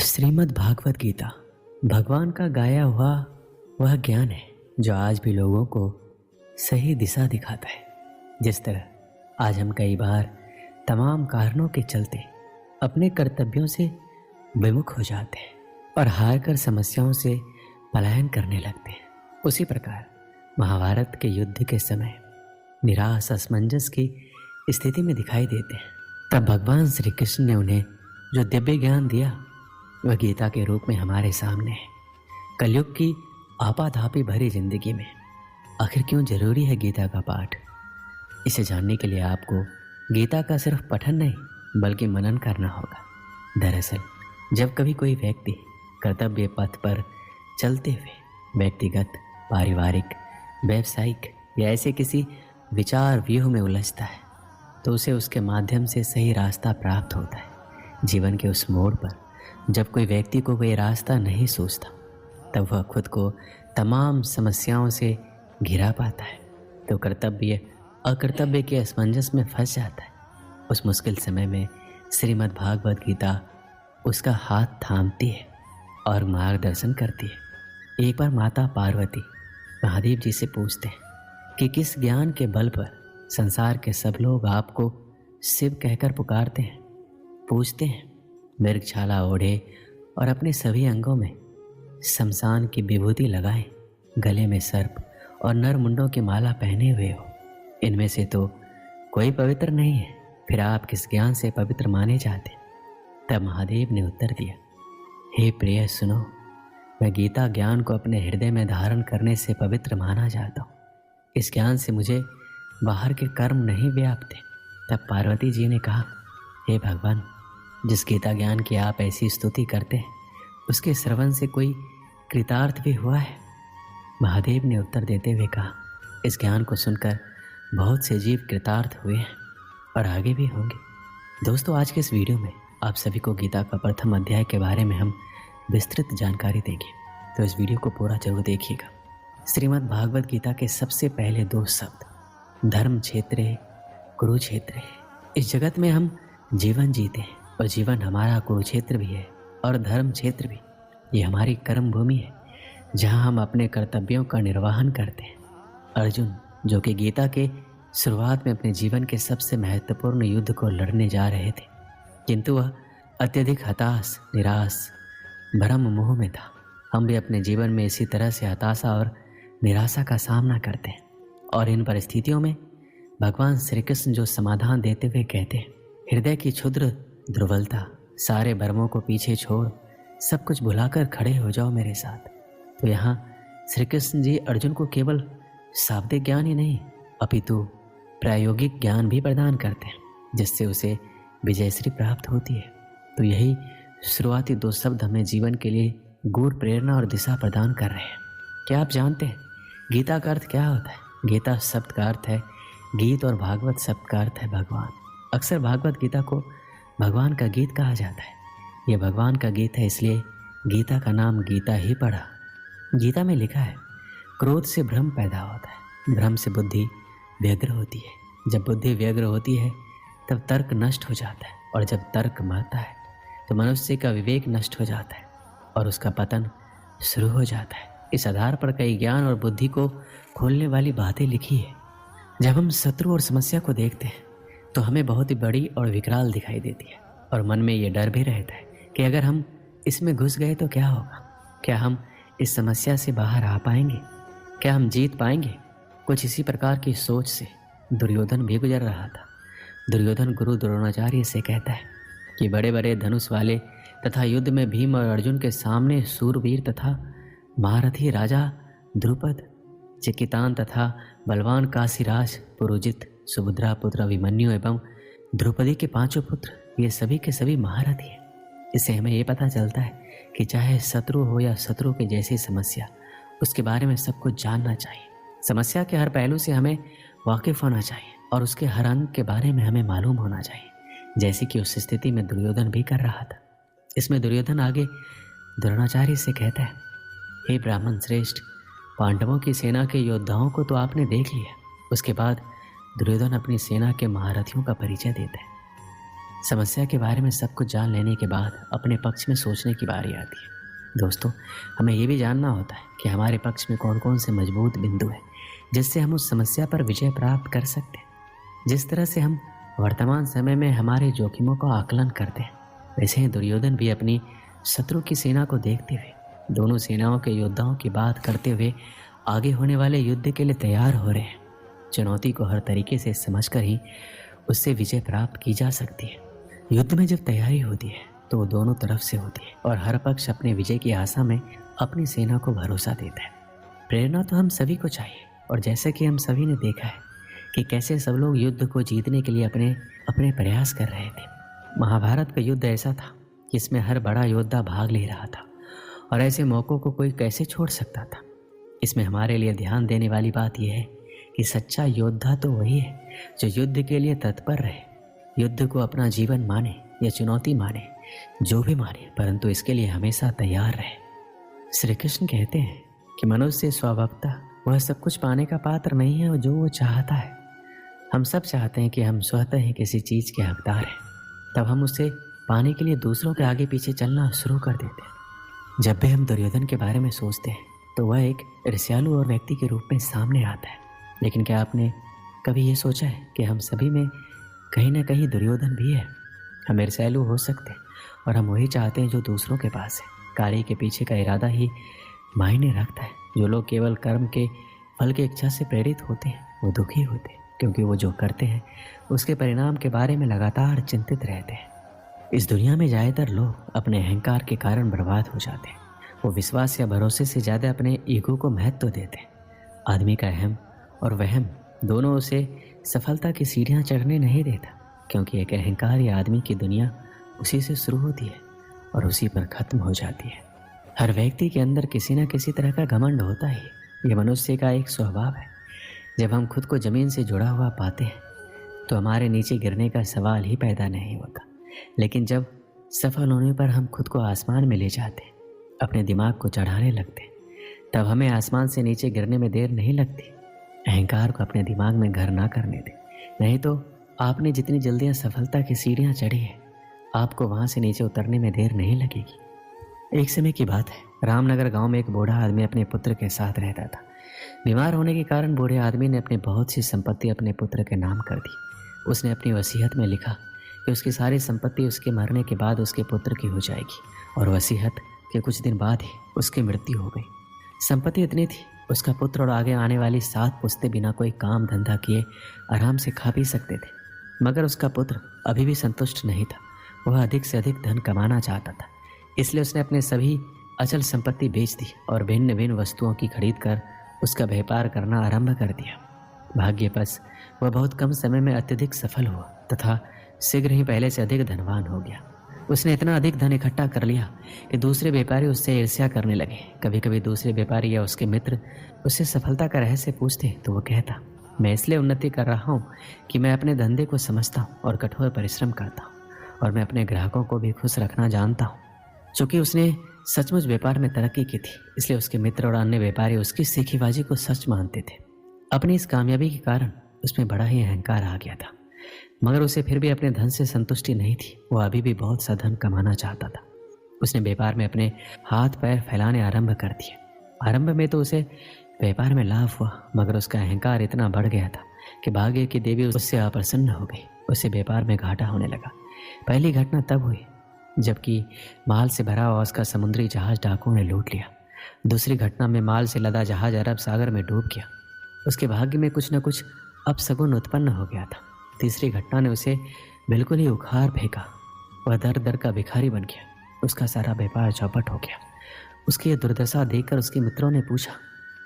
श्रीमद् भागवत गीता भगवान का गाया हुआ वह ज्ञान है जो आज भी लोगों को सही दिशा दिखाता है। जिस तरह आज हम कई बार तमाम कारणों के चलते अपने कर्तव्यों से विमुख हो जाते हैं और हार कर समस्याओं से पलायन करने लगते हैं, उसी प्रकार महाभारत के युद्ध के समय निराश असमंजस की स्थिति में दिखाई देते हैं। तब भगवान श्री कृष्ण ने उन्हें जो दिव्य ज्ञान दिया वह गीता के रूप में हमारे सामने है। कलयुग की आपाधापी भरी जिंदगी में आखिर क्यों जरूरी है गीता का पाठ? इसे जानने के लिए आपको गीता का सिर्फ पठन नहीं बल्कि मनन करना होगा। दरअसल जब कभी कोई व्यक्ति कर्तव्य पथ पर चलते हुए व्यक्तिगत, पारिवारिक, व्यावसायिक या ऐसे किसी विचार व्यूह में उलझता है तो उसे उसके माध्यम से सही रास्ता प्राप्त होता है। जीवन के उस मोड़ पर जब कोई व्यक्ति को वह रास्ता नहीं सोचता तब वह खुद को तमाम समस्याओं से घिरा पाता है तो कर्तव्य अकर्तव्य के असमंजस में फंस जाता है। उस मुश्किल समय में श्रीमद् भागवत गीता उसका हाथ थामती है और मार्गदर्शन करती है। एक बार माता पार्वती महादेव जी से पूछते हैं कि किस ज्ञान के बल पर संसार के सब लोग आपको शिव कहकर पुकारते हैं। पूछते हैं मृगछाला ओढ़े और अपने सभी अंगों में शमशान की विभूति लगाए, गले में सर्प और नर मुंडों की माला पहने हुए हो, इनमें से तो कोई पवित्र नहीं है, फिर आप किस ज्ञान से पवित्र माने जाते? तब महादेव ने उत्तर दिया, हे प्रिय सुनो, मैं गीता ज्ञान को अपने हृदय में धारण करने से पवित्र माना जाता हूँ। इस ज्ञान से मुझे बाहर के कर्म नहीं व्यापते। तब पार्वती जी ने कहा, हे भगवान, जिस गीता ज्ञान की आप ऐसी स्तुति करते हैं उसके श्रवण से कोई कृतार्थ भी हुआ है? महादेव ने उत्तर देते हुए कहा, इस ज्ञान को सुनकर बहुत से जीव कृतार्थ हुए हैं और आगे भी होंगे। दोस्तों, आज के इस वीडियो में आप सभी को गीता का प्रथम अध्याय के बारे में हम विस्तृत जानकारी देंगे, तो इस वीडियो को पूरा जरूर देखिएगा। श्रीमद् भागवत गीता के सबसे पहले दो शब्द धर्म क्षेत्रे कुरुक्षेत्रे। इस जगत में हम जीवन जीते हैं और जीवन हमारा कुरुक्षेत्र भी है और धर्म क्षेत्र भी। ये हमारी कर्म भूमि है जहाँ हम अपने कर्तव्यों का निर्वहन करते हैं। अर्जुन, जो कि गीता के शुरुआत में अपने जीवन के सबसे महत्वपूर्ण युद्ध को लड़ने जा रहे थे, किंतु वह अत्यधिक हताश, निराश, भ्रम मोह में था। हम भी अपने जीवन में इसी तरह से हताशा और निराशा का सामना करते हैं और इन परिस्थितियों में भगवान श्री कृष्ण जो समाधान देते हुए कहते हैं, हृदय की क्षुद्र दुर्बलता, सारे भ्रमों को पीछे छोड़ सब कुछ भुलाकर खड़े हो जाओ मेरे साथ। तो यहाँ श्री कृष्ण जी अर्जुन को केवल शाब्दिक ज्ञान ही नहीं अपितु प्रायोगिक ज्ञान भी प्रदान करते हैं जिससे उसे विजयश्री प्राप्त होती है। तो यही शुरुआती दो शब्द हमें जीवन के लिए गूढ़ प्रेरणा और दिशा प्रदान कर रहे हैं। क्या आप जानते हैं गीता का अर्थ क्या होता है? गीता शब्द का अर्थ है गीत और भागवत शब्द का अर्थ है भगवान। अक्सर भागवत गीता को भगवान का गीत कहा जाता है। यह भगवान का गीत है, इसलिए गीता का नाम गीता ही पड़ा। गीता में लिखा है, क्रोध से भ्रम पैदा होता है, भ्रम से बुद्धि व्यग्र होती है, जब बुद्धि व्यग्र होती है तब तर्क नष्ट हो जाता है और जब तर्क मरता है तो मनुष्य का विवेक नष्ट हो जाता है और उसका पतन शुरू हो जाता है। इस आधार पर कई ज्ञान और बुद्धि को खोलने वाली बातें लिखी है। जब हम शत्रु और समस्या को देखते हैं तो हमें बहुत ही बड़ी और विकराल दिखाई देती है और मन में ये डर भी रहता है कि अगर हम इसमें घुस गए तो क्या होगा? क्या हम इस समस्या से बाहर आ पाएंगे? क्या हम जीत पाएंगे? कुछ इसी प्रकार की सोच से दुर्योधन भी गुजर रहा था। दुर्योधन गुरु द्रोणाचार्य से कहता है कि बड़े बड़े धनुष वाले तथा युद्ध में भीम और अर्जुन के सामने सूरवीर तथा महारथी राजा द्रुपद, चिकितान तथा बलवान काशीराज, पुरोजित, सुभद्रा पुत्र अभिमन्यु एवं द्रौपदी के पांचों पुत्र, ये सभी के सभी महारथी हैं। इससे हमें ये पता चलता है कि चाहे शत्रु हो या शत्रु के जैसी समस्या, उसके बारे में सब कुछ जानना चाहिए। समस्या के हर पहलू से हमें वाकिफ होना चाहिए और उसके हर अंग के बारे में हमें मालूम होना चाहिए, जैसे कि उस स्थिति में दुर्योधन भी कर रहा था। इसमें दुर्योधन आगे द्रोणाचार्य से कहता है, हे ब्राह्मण श्रेष्ठ, पांडवों की सेना के योद्धाओं को तो आपने देख लिया। उसके बाद दुर्योधन अपनी सेना के महारथियों का परिचय देता है। समस्या के बारे में सब कुछ जान लेने के बाद अपने पक्ष में सोचने की बारी आती है। दोस्तों, हमें ये भी जानना होता है कि हमारे पक्ष में कौन कौन से मजबूत बिंदु हैं जिससे हम उस समस्या पर विजय प्राप्त कर सकते हैं। जिस तरह से हम वर्तमान समय में हमारे जोखिमों का आकलन करते हैं, वैसे ही दुर्योधन भी अपनी शत्रु की सेना को देखते हुए, दोनों सेनाओं के योद्धाओं की बात करते हुए आगे होने वाले युद्ध के लिए तैयार हो रहे हैं। चुनौती को हर तरीके से समझकर ही उससे विजय प्राप्त की जा सकती है। युद्ध में जब तैयारी होती है तो वो दोनों तरफ से होती है और हर पक्ष अपने विजय की आशा में अपनी सेना को भरोसा देता है। प्रेरणा तो हम सभी को चाहिए, और जैसे कि हम सभी ने देखा है कि कैसे सब लोग युद्ध को जीतने के लिए अपने अपने प्रयास कर रहे थे। महाभारत का युद्ध ऐसा था कि इसमें हर बड़ा योद्धा भाग ले रहा था, और ऐसे मौक़ों को कोई कैसे छोड़ सकता था। इसमें हमारे लिए ध्यान देने वाली बात यह है कि सच्चा योद्धा तो वही है जो युद्ध के लिए तत्पर रहे, युद्ध को अपना जीवन माने या चुनौती माने, जो भी माने, परंतु इसके लिए हमेशा तैयार रहे। श्री कृष्ण कहते हैं कि मनुष्य स्वभावतः वह सब कुछ पाने का पात्र नहीं है जो वो चाहता है। हम सब चाहते हैं कि हम स्वतः ही किसी चीज़ के हकदार हैं, तब हम उसे पाने के लिए दूसरों के आगे पीछे चलना शुरू कर देते हैं। जब भी हम दुर्योधन के बारे में सोचते हैं तो वह एक ईर्ष्यालु और व्यक्ति के रूप में सामने आता है। लेकिन क्या आपने कभी ये सोचा है कि हम सभी में कहीं ना कहीं दुर्योधन भी है? हम ईर्ष्यालु हो सकते हैं और हम वही चाहते हैं जो दूसरों के पास है। कार्य के पीछे का इरादा ही मायने रखता है। जो लोग केवल कर्म के फल की इच्छा से प्रेरित होते हैं वो दुखी होते हैं, क्योंकि वो जो करते हैं उसके परिणाम के बारे में लगातार चिंतित रहते हैं। इस दुनिया में ज़्यादातर लोग अपने अहंकार के कारण बर्बाद हो जाते हैं। वो विश्वास या भरोसे से ज़्यादा अपने ईगो को महत्व देते हैं। आदमी का अहम और वहम दोनों उसे सफलता की सीढ़ियाँ चढ़ने नहीं देता, क्योंकि एक अहंकार या आदमी की दुनिया उसी से शुरू होती है और उसी पर ख़त्म हो जाती है। हर व्यक्ति के अंदर किसी न किसी तरह का घमंड होता ही। ये मनुष्य का एक स्वभाव है। जब हम खुद को ज़मीन से जुड़ा हुआ पाते हैं तो हमारे नीचे गिरने का सवाल ही पैदा नहीं होता। लेकिन जब सफल होने पर हम खुद को आसमान में ले जाते हैं, अपने दिमाग को चढ़ाने लगते हैं, तब हमें आसमान से नीचे गिरने में देर नहीं लगती। अहंकार को अपने दिमाग में घर ना करने दें, नहीं तो आपने जितनी जल्दी सफलता की सीढ़ियाँ चढ़ी है, आपको वहाँ से नीचे उतरने में देर नहीं लगेगी। एक समय की बात है, रामनगर गांव में एक बूढ़ा आदमी अपने पुत्र के साथ रहता था। बीमार होने के कारण बूढ़े आदमी ने अपनी बहुत सी संपत्ति अपने पुत्र के नाम कर दी। उसने अपनी वसीयत में लिखा कि उसकी सारी संपत्ति उसके मरने के बाद उसके पुत्र की हो जाएगी, और वसीयत के कुछ दिन बाद ही उसकी मृत्यु हो गई। संपत्ति इतनी थी, उसका पुत्र और आगे आने वाली 7 पुश्तें बिना कोई काम धंधा किए आराम से खा पी सकते थे। मगर उसका पुत्र अभी भी संतुष्ट नहीं था। वह अधिक से अधिक धन कमाना चाहता था। इसलिए उसने अपने सभी अचल संपत्ति बेच दी और भिन्न भिन्न वस्तुओं की खरीद कर उसका व्यापार करना आरंभ कर दिया। भाग्यवश वह बहुत कम समय में अत्यधिक सफल हुआ तथा शीघ्र ही पहले से अधिक धनवान हो गया। उसने इतना अधिक धन इकट्ठा कर लिया कि दूसरे व्यापारी उससे ईर्ष्या करने लगे। कभी कभी दूसरे व्यापारी या उसके मित्र उससे सफलता का रहस्य पूछते तो वो कहता, मैं इसलिए उन्नति कर रहा हूँ कि मैं अपने धंधे को समझता हूँ और कठोर परिश्रम करता हूँ, और मैं अपने ग्राहकों को भी खुश रखना जानता हूँ। चूँकि उसने सचमुच व्यापार में तरक्की की थी, इसलिए उसके मित्र और अन्य व्यापारी उसकी सीखीबाजी को सच मानते थे। अपनी इस कामयाबी के कारण उसमें बड़ा ही अहंकार आ गया था, मगर उसे फिर भी अपने धन से संतुष्टि नहीं थी। वह अभी भी बहुत सा धन कमाना चाहता था। उसने व्यापार में अपने हाथ पैर फैलाने आरंभ कर दिए। आरंभ में तो उसे व्यापार में लाभ हुआ, मगर उसका अहंकार इतना बढ़ गया था कि भाग्य की देवी उससे अप्रसन्न हो गई। उसे व्यापार में घाटा होने लगा। पहली घटना तब हुई जबकि माल से भरा हुआ उसका समुद्री जहाज डाकुओं ने लूट लिया। दूसरी घटना में माल से लदा जहाज अरब सागर में डूब गया। उसके भाग्य में कुछ न कुछ अपशगुन उत्पन्न हो गया था। तीसरी घटना ने उसे बिल्कुल ही उखाड़ फेंका। वह दर दर का भिखारी बन गया। उसका सारा व्यापार चौपट हो गया। उसकी यह दुर्दशा देखकर उसके मित्रों ने पूछा,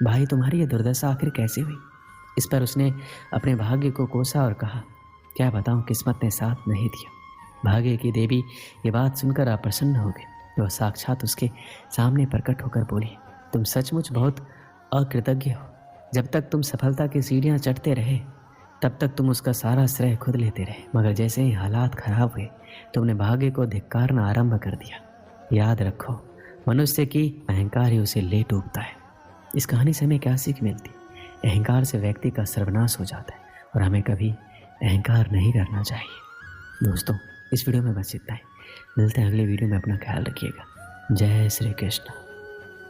भाई तुम्हारी यह दुर्दशा आखिर कैसे हुई? इस पर उसने अपने भाग्य को कोसा और कहा, क्या बताऊं, किस्मत ने साथ नहीं दिया। भाग्य की देवी ये बात सुनकर अप्रसन्न हो गई। वह साक्षात उसके सामने प्रकट होकर बोली, तुम सचमुच बहुत अकृतज्ञ हो। जब तक तुम सफलता की सीढ़ियाँ चढ़ते रहे तब तक तुम उसका सारा श्रेय खुद लेते रहे, मगर जैसे ही हालात खराब हुए तुमने भाग्य को धिक्कारना आरंभ कर दिया। याद रखो, मनुष्य की अहंकार ही उसे ले डूबता है। इस कहानी से हमें क्या सीख मिलती? अहंकार से व्यक्ति का सर्वनाश हो जाता है और हमें कभी अहंकार नहीं करना चाहिए। दोस्तों, इस वीडियो में बस इतना ही। मिलते हैं अगले वीडियो में, अपना ख्याल रखिएगा। जय श्री कृष्ण।